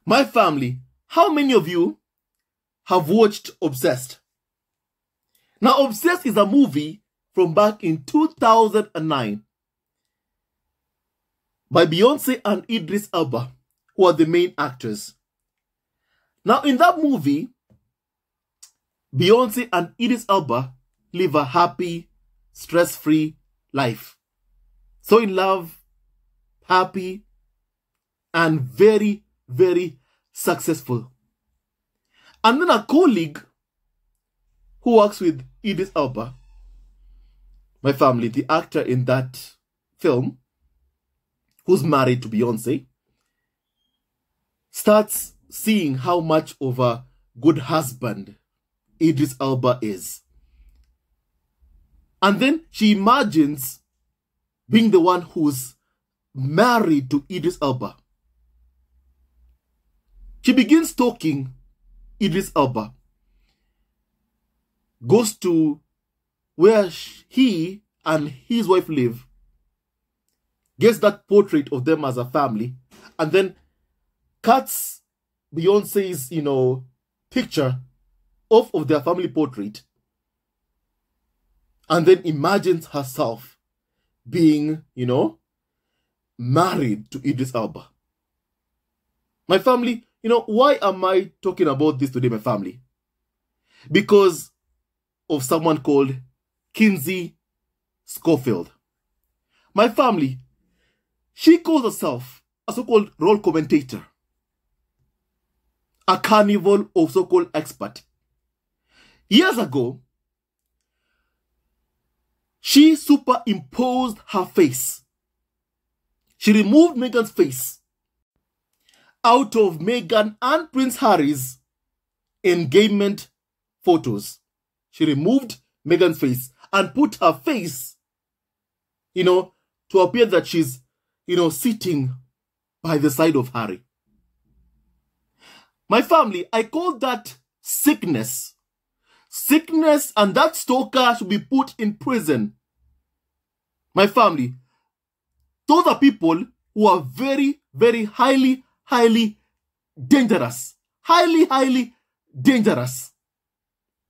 My family, how many of you have watched Obsessed? Now, Obsessed is a movie from back in 2009 by Beyonce and Idris Elba, who are the main actors. Now, in that movie, Beyonce and Idris Elba live a happy, stress-free life. So in love, happy, and very, very successful. And then a colleague who works with Idris Elba, my family, the actor in that film, who's married to Beyonce, starts seeing how much of a good husband Idris Elba is. And then she imagines being the one who's married to Idris Elba. She begins stalking Idris Elba, goes to where he and his wife live, gets that portrait of them as a family, and then cuts Beyonce's, picture off of their family portrait, and then imagines herself being, married to Idris Elba. My family, why am I talking about this today, my family? Because of someone called Kinsey Schofield. My family, she calls herself a so-called role commentator, a carnival of so-called expert. Years ago, she superimposed her face. She removed Meghan's face out of Meghan and Prince Harry's engagement photos. She removed Meghan's face and put her face, to appear that she's, sitting by the side of Harry. My family, I call that sickness. Sickness, and that stalker should be put in prison. My family, those are people who are very, very highly dangerous. Highly dangerous.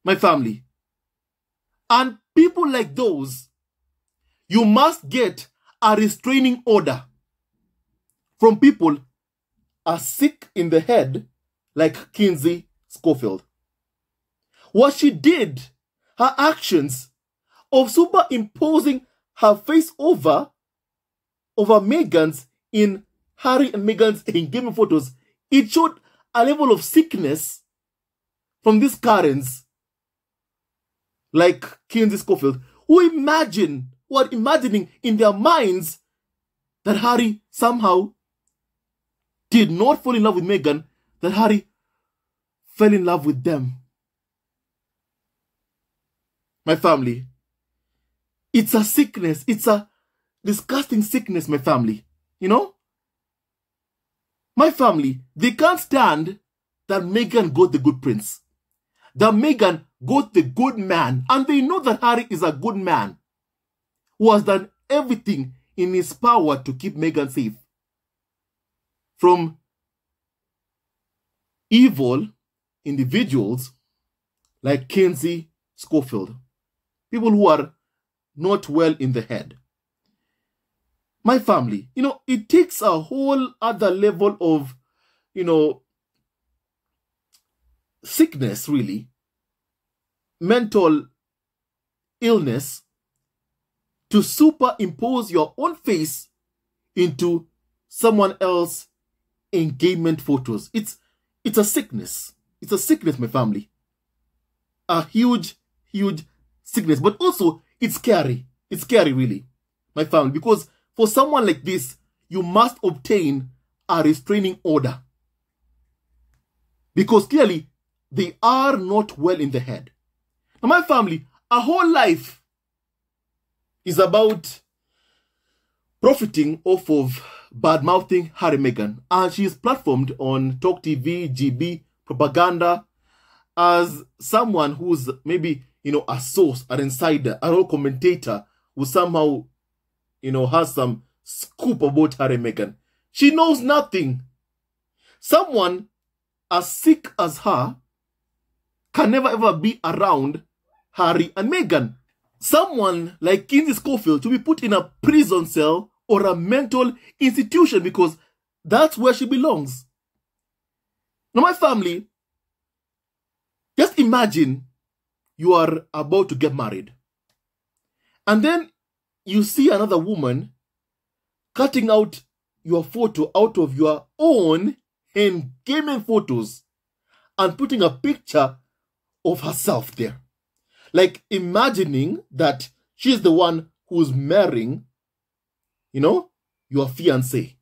My family. And people like those, you must get a restraining order from people are sick in the head like Kinsey Schofield. What she did, her actions of superimposing her face over Meghan's in Harry and Meghan's engagement photos, it showed a level of sickness from these Karens like Kinsey Schofield, who are imagining in their minds that Harry somehow did not fall in love with Meghan, that Harry fell in love with them. My family, it's a sickness. It's a disgusting sickness, my family. My family, they can't stand that Meghan got the good prince, that Meghan got the good man, and they know that Harry is a good man who has done everything in his power to keep Meghan safe from evil individuals like Kinsey Schofield, people who are not well in the head. My family, it takes a whole other level of, sickness, really, mental illness, to superimpose your own face into someone else's engagement photos. It's a sickness. It's a sickness, my family. A huge sickness. But also, it's scary. It's scary, really, my family, because for someone like this, you must obtain a restraining order. Because clearly, they are not well in the head. Now, my family, our whole life is about profiting off of bad-mouthing Harry and Meghan. And she is platformed on Talk TV, GB, propaganda, as someone who's maybe, a source, an insider, a role commentator who somehow, has some scoop about Harry and Meghan. She knows nothing. Someone as sick as her can never ever be around Harry and Meghan. Someone like Kinsey Schofield to be put in a prison cell or a mental institution because that's where she belongs. Now, my family, just imagine you are about to get married. And then you see another woman cutting out your photo out of your own engagement photos and putting a picture of herself there. Like imagining that she's the one who's marrying, your fiancé.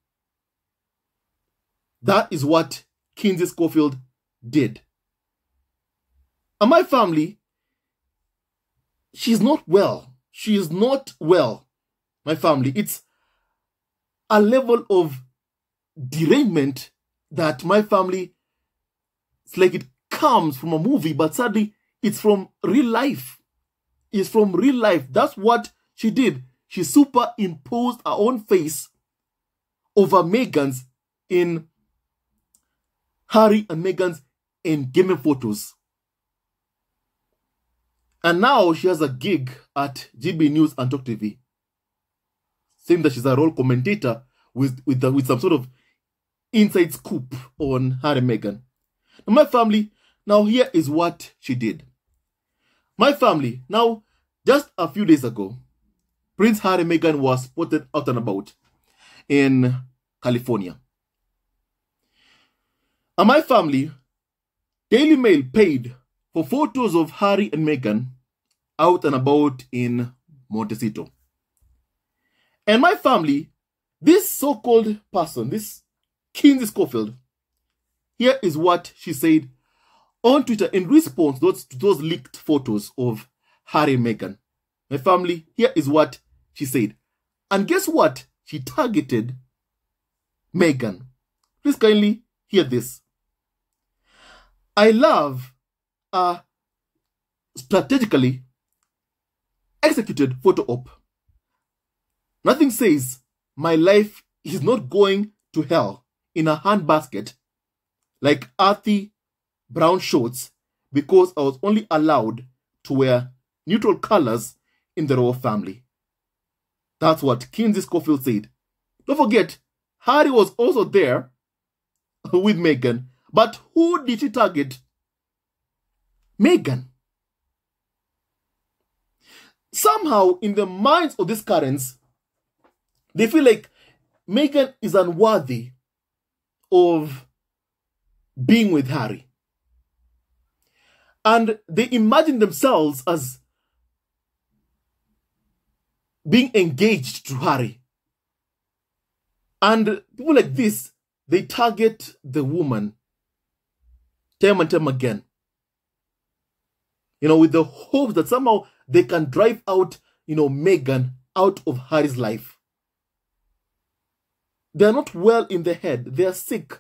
That is what Kinsey Schofield did. And my family, she's not well. She is not well, my family. It's a level of derangement that my family, it's like it comes from a movie, but sadly, it's from real life. It's from real life. That's what she did. She superimposed her own face over Meghan's in Harry and Meghan's engagement photos. And now she has a gig at GB News and Talk TV, saying that she's a role commentator with some sort of inside scoop on Harry and Meghan. Now, my family, now here is what she did. My family, now, just a few days ago, Prince Harry and Meghan was spotted out and about in California. And my family, Daily Mail paid for photos of Harry and Meghan out and about in Montecito. And my family, this so-called person, this Kinsey Schofield, here is what she said on Twitter in response to those leaked photos of Harry and Meghan. My family, here is what she said. And guess what? She targeted Meghan. Please kindly hear this. I love a strategically executed photo op. Nothing says my life is not going to hell in a handbasket like earthy brown shorts because I was only allowed to wear neutral colors in the royal family. That's what Kinsey Schofield said. Don't forget, Harry was also there with Meghan. But who did she target? Meghan. Somehow, in the minds of these Karens, they feel like Meghan is unworthy of being with Harry. And they imagine themselves as being engaged to Harry. And people like this, they target the woman time and time again. With the hope that somehow they can drive out, Meghan out of Harry's life. They are not well in the head. They are sick.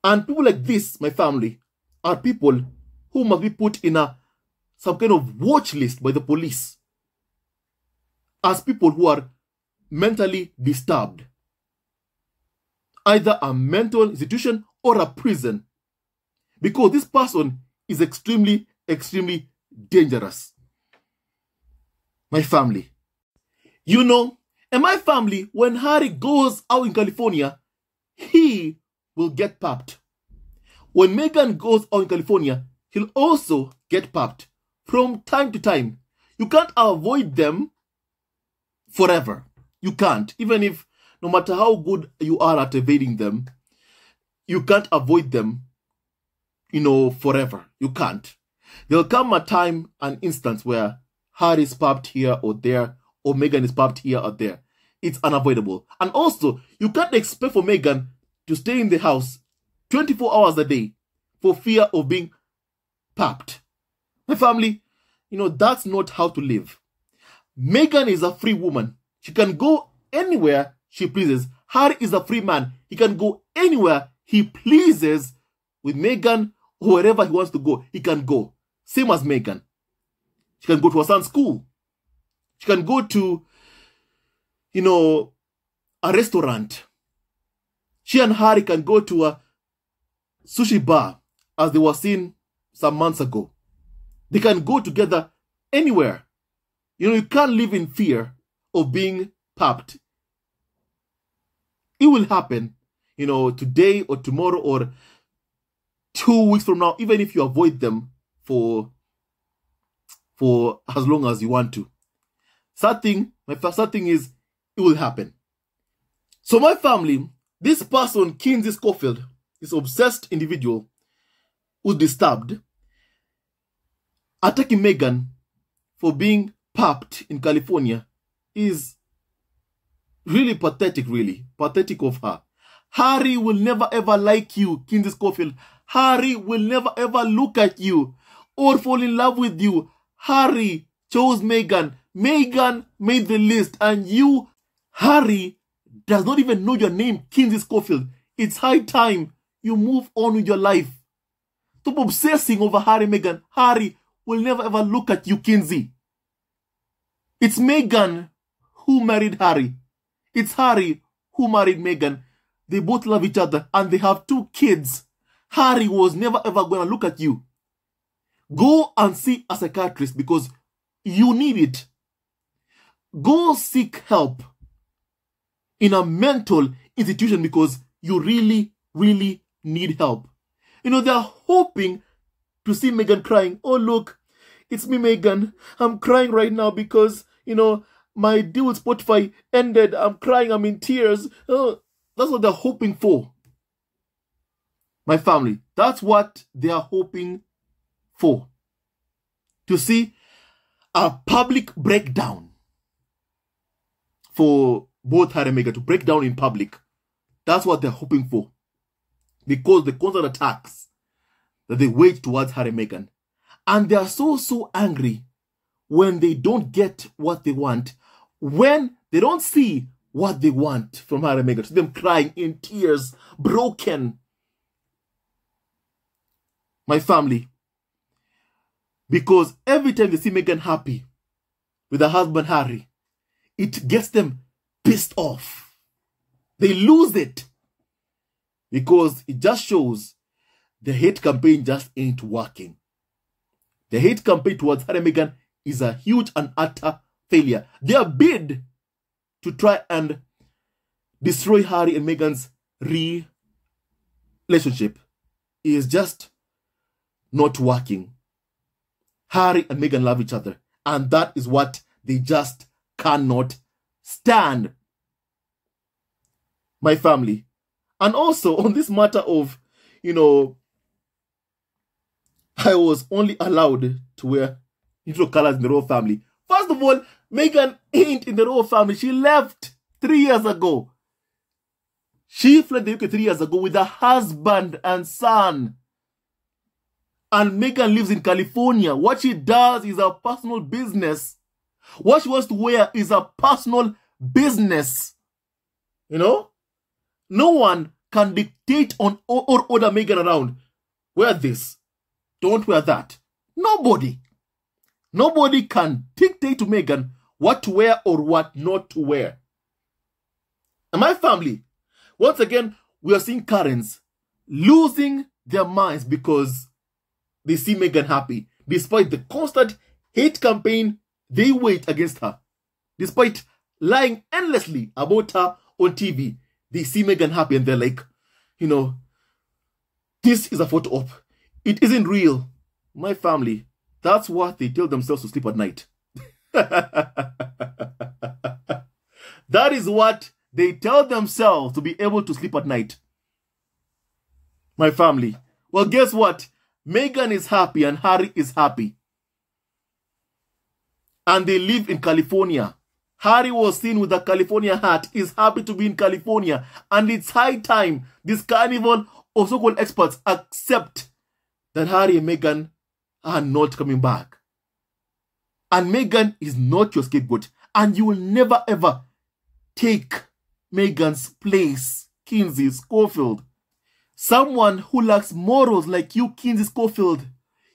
And people like this, my family, are people who must be put in some kind of watch list by the police as people who are mentally disturbed. Either a mental institution or a prison. Because this person is extremely, extremely dangerous. My family. And my family, when Harry goes out in California, he will get papped. When Meghan goes out in California, he'll also get papped from time to time. You can't avoid them forever. You can't. Even if, no matter how good you are at evading them, you can't avoid them, forever. You can't. There'll come a time, an instance where Harry is papped here or there, or Meghan is papped here or there. It's unavoidable. And also, you can't expect for Meghan to stay in the house 24 hours a day for fear of being papped. My family, that's not how to live. Meghan is a free woman. She can go anywhere she pleases. Harry is a free man. He can go anywhere he pleases with Meghan or wherever he wants to go. He can go. Same as Meghan. She can go to her son's school. She can go to, a restaurant. She and Harry can go to a sushi bar as they were seen some months ago. They can go together anywhere. You can't live in fear of being papped. It will happen, today or tomorrow or 2 weeks from now, even if you avoid them for as long as you want to. My first thing is, it will happen. So my family, this person, Kinsey Schofield, this obsessed individual who's disturbed, attacking Meghan for being papped in California is really pathetic of her. Harry will never ever like you, Kinsey Schofield. Harry will never ever look at you or fall in love with you. Harry chose Meghan. Meghan made the list, and you, Harry, does not even know your name, Kinsey Schofield. It's high time you move on with your life. Stop obsessing over Harry, Meghan. Harry will never ever look at you, Kinsey. It's Meghan who married Harry. It's Harry who married Meghan. They both love each other and they have 2 kids. Harry was never ever going to look at you. Go and see a psychiatrist because you need it. Go seek help in a mental institution because you really, really need help. They're hoping to see Meghan crying. Oh, look, it's me, Meghan. I'm crying right now because, my deal with Spotify ended. I'm crying. I'm in tears. Oh, that's what they're hoping for. My family, that's what they are hoping for. To see a public breakdown for both Harry and Meghan, to break down in public. That's what they're hoping for. Because the constant attacks that they wage towards Harry and Meghan. And they are so angry when they don't get what they want. When they don't see what they want from Harry and Meghan. See them crying in tears, broken. My family. Because every time they see Meghan happy with her husband Harry, it gets them pissed off. They lose it. Because it just shows the hate campaign just ain't working. The hate campaign towards Harry and Meghan is a huge and utter failure. Their bid to try and destroy Harry and Meghan's relationship is just not working. Harry and Meghan love each other. And that is what they just cannot stand. My family. And also on this matter of, I was only allowed to wear neutral colors in the royal family. First of all, Meghan ain't in the royal family. She left 3 years ago. She fled the UK 3 years ago with her husband and son. And Meghan lives in California. What she does is her personal business. What she wants to wear is a personal business. No one can dictate on or order Meghan around. Wear this. Don't wear that. Nobody. Nobody can dictate to Meghan what to wear or what not to wear. And my family, once again, we are seeing Karens losing their minds because they see Meghan happy, despite the constant hate campaign they wage against her. Despite lying endlessly about her on TV, they see Meghan happy and they're like, this is a photo op. It isn't real. My family, that's what they tell themselves to sleep at night. That is what they tell themselves to be able to sleep at night. My family. Well, guess what? Meghan is happy and Harry is happy. And they live in California. Harry was seen with a California hat. He's happy to be in California. And it's high time this carnival of so-called experts accept that Harry and Meghan are not coming back. And Meghan is not your scapegoat. And you will never ever take Meghan's place, Kinsey Schofield. Someone who lacks morals like you, Kinsey Schofield.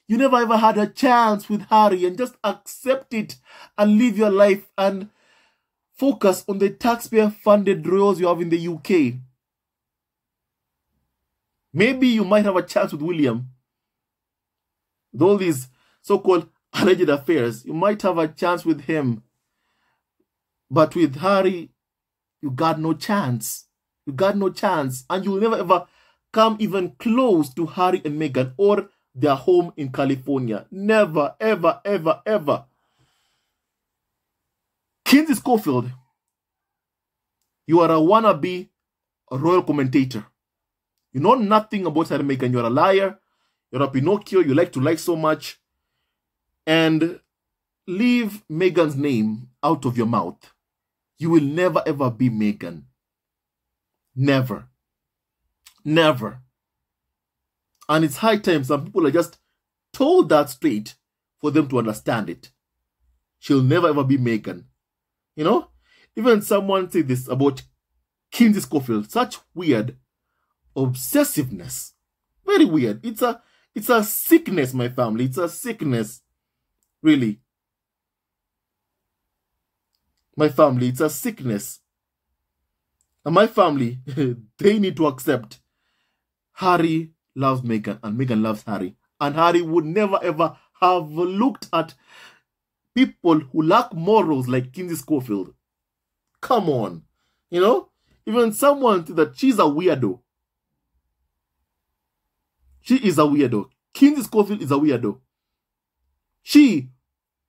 You never ever had a chance with Harry, and just accept it and live your life and focus on the taxpayer-funded royals you have in the UK. Maybe you might have a chance with William. With all these so-called alleged affairs, you might have a chance with him. But with Harry, you got no chance. You got no chance. And you will never ever come even close to Harry and Meghan or their home in California. Never, ever, ever, ever. Kinsey Schofield, you are a wannabe royal commentator. You know nothing about Harry and Meghan. You're a liar. You're a Pinocchio. You like to lie so much. And leave Meghan's name out of your mouth. You will never ever be Meghan. Never. Never. And it's high time some people are just told that straight for them to understand it. She'll never ever be Meghan. You know? Even someone said this about Kinsey Schofield. Such weird obsessiveness. Very weird. It's a sickness, my family. It's a sickness. Really. My family, it's a sickness. And my family, they need to accept Harry loves Meghan and Meghan loves Harry. And Harry would never ever have looked at people who lack morals like Kinsey Schofield. Come on. You know? Even someone said that she's a weirdo. She is a weirdo. Kinsey Schofield is a weirdo. She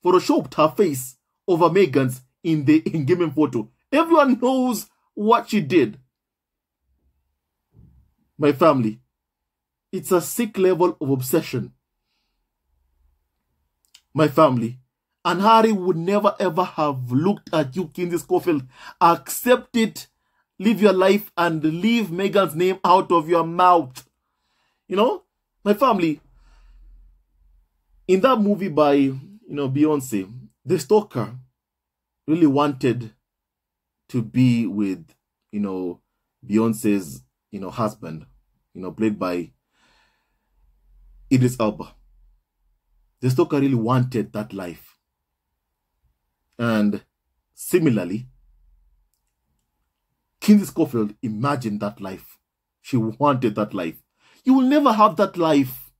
photoshopped her face over Meghan's in the engagement photo. Everyone knows what she did. My family, it's a sick level of obsession. My family. And Harry would never ever have looked at you, Kinsey Schofield. Accept it, live your life, and leave Meghan's name out of your mouth. You know, my family, in that movie by, Beyonce, the stalker really wanted to be with, Beyonce's, husband, played by Idris Elba. The stalker really wanted that life. And similarly, Kinsey Schofield imagined that life. She wanted that life. You will never have that life.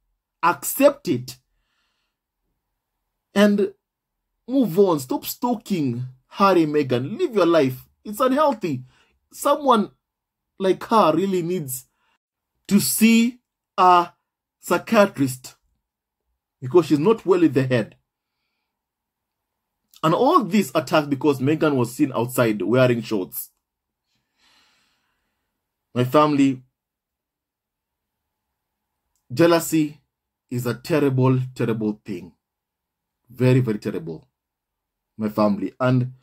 Accept it. And move on. Stop stalking Harry and Meghan. Live your life. It's unhealthy. Someone like her really needs to see a psychiatrist because she's not well in the head. And all this attack because Meghan was seen outside wearing shorts. My family, jealousy is a terrible, terrible thing. Very, very terrible. My family. And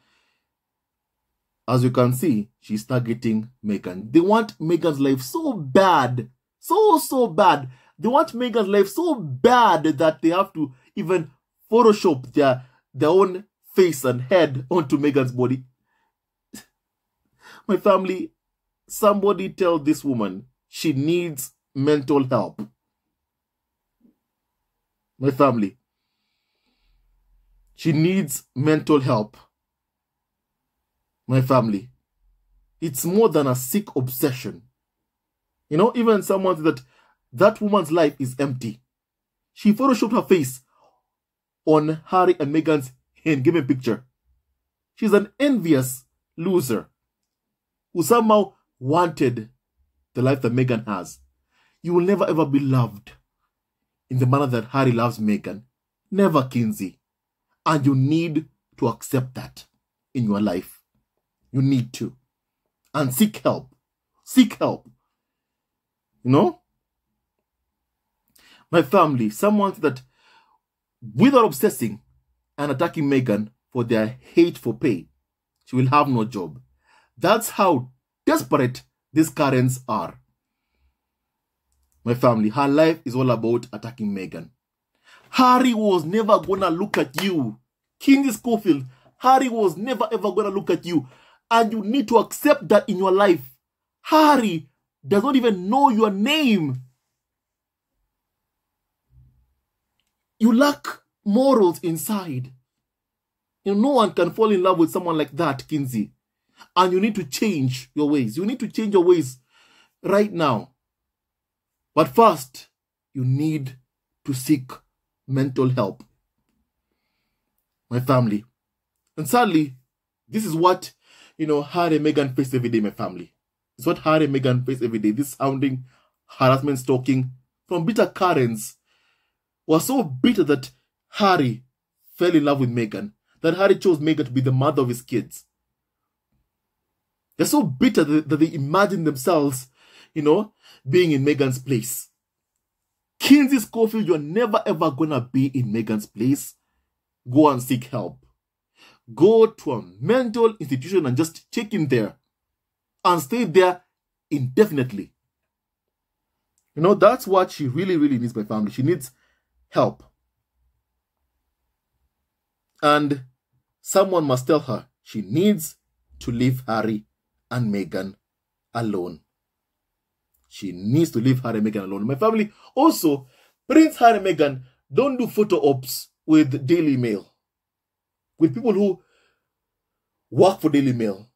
as you can see, she's targeting Meghan. They want Meghan's life so bad. So bad. They want Meghan's life so bad that they have to even Photoshop their own face and head onto Meghan's body. My family, somebody tell this woman she needs mental help. My family, she needs mental help. My family, it's more than a sick obsession. Even someone said that woman's life is empty. She photoshopped her face on Harry and Meghan's engagement picture. She's an envious loser who somehow wanted the life that Meghan has. You will never ever be loved in the manner that Harry loves Meghan. Never, Kinsey. And you need to accept that in your life. You need to. And seek help. Seek help. My family, someone that without obsessing and attacking Meghan for their hate for pay, she will have no job. That's how desperate these Karens are. My family, her life is all about attacking Meghan. Harry was never gonna look at you. Kinsey Schofield, Harry was never ever gonna look at you. And you need to accept that in your life. Harry does not even know your name. You lack morals inside. No one can fall in love with someone like that, Kinsey. And you need to change your ways. You need to change your ways right now. But first, you need to seek mental help. My family. And sadly, this is what, Harry and Meghan face every day, my family. It's what Harry and Meghan face every day. This sounding, harassment, stalking from bitter Karens was so bitter that Harry fell in love with Meghan, that Harry chose Meghan to be the mother of his kids. They're so bitter that they imagine themselves, being in Meghan's place. Kinsey Schofield, you're never ever gonna be in Meghan's place. Go and seek help. Go to a mental institution and just check in there and stay there indefinitely. That's what she really, really needs, my family. She needs help. And someone must tell her she needs to leave Harry and Meghan alone. She needs to leave Harry and Meghan alone. My family, also, Prince Harry and Meghan don't do photo ops with Daily Mail, with people who work for Daily Mail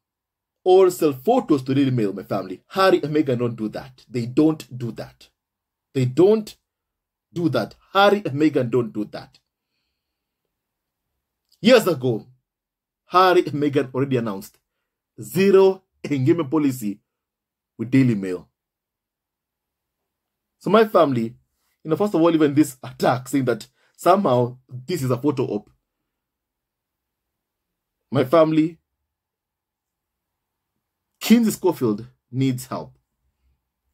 or sell photos to Daily Mail, my family. Harry and Meghan don't do that. They don't do that. They don't do that. Harry and Meghan don't do that. Years ago, Harry and Meghan already announced zero engagement policy with Daily Mail. So my family, first of all, even this attack saying that somehow this is a photo op. My family, Kinsey Schofield needs help.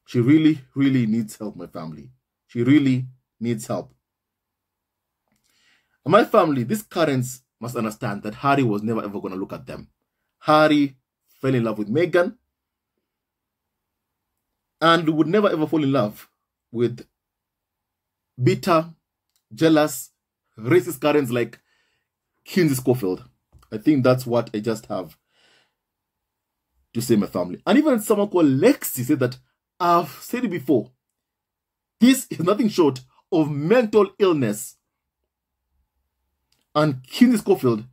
She really, really needs help, my family. She really needs help. And my family, these Karens must understand that Harry was never ever going to look at them. Harry fell in love with Meghan and would never ever fall in love with bitter, jealous, racist Karens like Kinsey Schofield. I think that's what I just have to say, my family. And even someone called Lexi said that, I've said it before, this is nothing short of mental illness. And Kinsey Schofield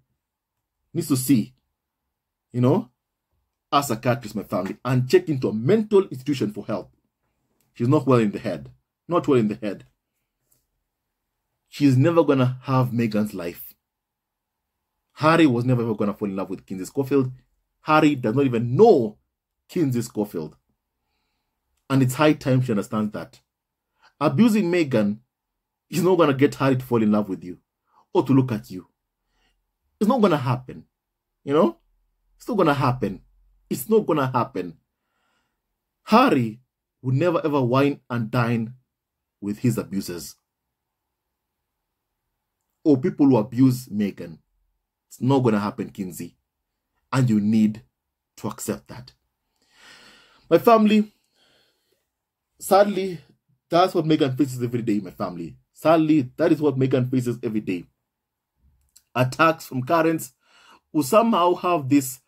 needs to see, a psychiatrist, my family, and check into a mental institution for help. She's not well in the head. Not well in the head. She's never going to have Meghan's life. Harry was never ever going to fall in love with Kinsey Schofield. Harry does not even know Kinsey Schofield. And it's high time she understands that. Abusing Meghan is not going to get Harry to fall in love with you or to look at you. It's not going to happen. It's not going to happen. It's not going to happen. Harry would never ever wine and dine with his abusers or people who abuse Meghan. It's not going to happen, Kinsey. And you need to accept that. My family, sadly, that's what Meghan faces every day, my family. Sadly, that is what Meghan faces every day. Attacks from Karens who somehow have this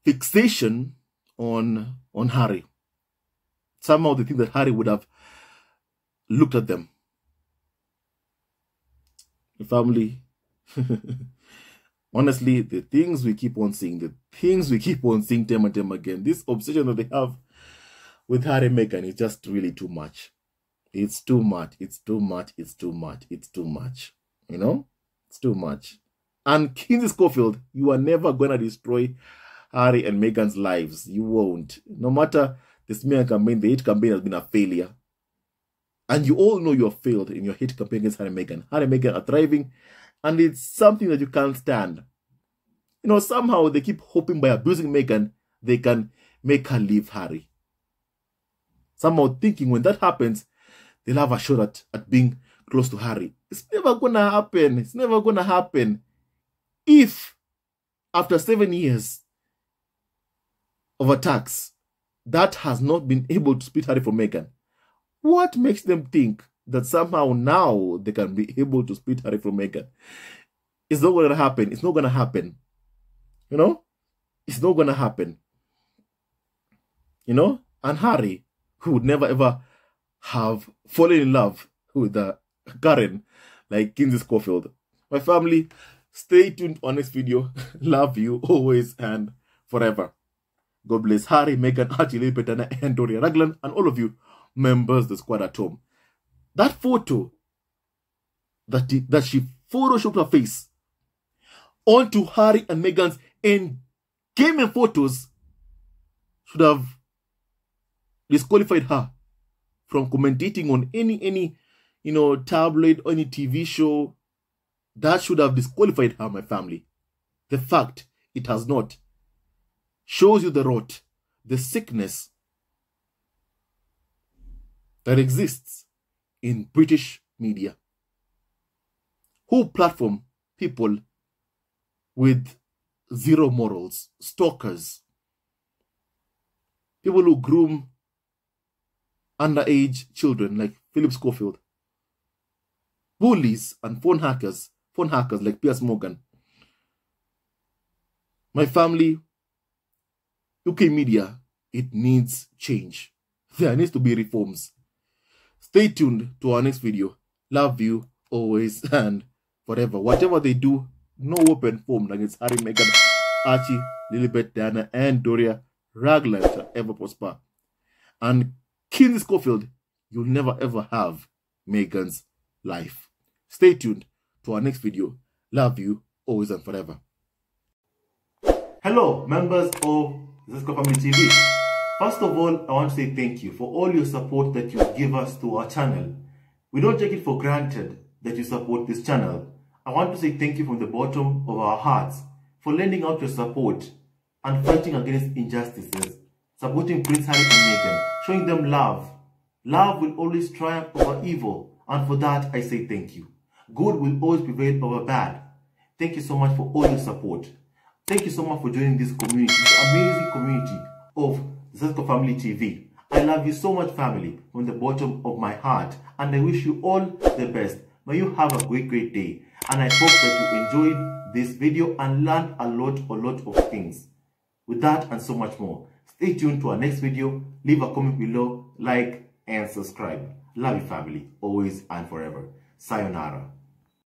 fixation on Harry. Somehow they think that Harry would have looked at them. The family, honestly, the things we keep on seeing, time and time again, this obsession that they have with Harry and Meghan is just really too much. It's too much. It's too much. It's too much. It's too much. It's too much. And Kinsey Schofield, you are never going to destroy Harry and Meghan's lives. You won't. No matter the smear campaign, the hate campaign has been a failure. And you all know you have failed in your hate campaign against Harry and Meghan. Harry and Meghan are thriving, and it's something that you can't stand. Somehow they keep hoping by abusing Meghan, they can make her leave Harry. Somehow thinking when that happens, they'll have a shot at being close to Harry. It's never going to happen. It's never going to happen. If, after 7 years of attacks, that has not been able to split Harry from Meghan, what makes them think that somehow now they can be able to split Harry from Meghan? It's not going to happen. It's not going to happen. It's not going to happen. And Harry, who would never ever have fallen in love with a Karen like Kinsey Schofield. My family, stay tuned on next video. Love you always and forever. God bless Harry, Meghan, Archie, Petana, and Doria Raglan, and all of you members, the squad at home. That photo that she photoshopped her face onto Harry and Meghan's engagement photos should have disqualified her from commentating on any tabloid or any TV show. That should have disqualified her, my family. The fact it has not shows you the rot, the sickness that exists in British media, who platform people with zero morals, stalkers, people who groom underage children like Kinsey Schofield, bullies and phone hackers like Piers Morgan. My family, UK media, it needs change. There needs to be reforms. Stay tuned to our next video. Love you always and forever. Whatever they do, no weapon formed against Harry, Meghan, Archie, Lilibet, Diana, and Doria Raglan shall ever prosper. And Kinsey Schofield, you'll never ever have Meghan's life. Stay tuned to our next video. Love you always and forever. Hello, members of DUCHESS Family TV. First of all, I want to say thank you for all your support that you give us to our channel. We don't take it for granted that you support this channel. I want to say thank you from the bottom of our hearts for lending out your support and fighting against injustices, supporting Prince Harry and Meghan, showing them love. Love will always triumph over evil, and for that I say thank you. Good will always prevail over bad. Thank you so much for all your support. Thank you so much for joining this community, this amazing community of DUCHESS Family TV. I love you so much, family, from the bottom of my heart, and I wish you all the best. May you have a great day, and I hope that you enjoyed this video and learned a lot of things. With that and so much more, stay tuned to our next video. Leave a comment below, like and subscribe. Love you, family, always and forever. Sayonara.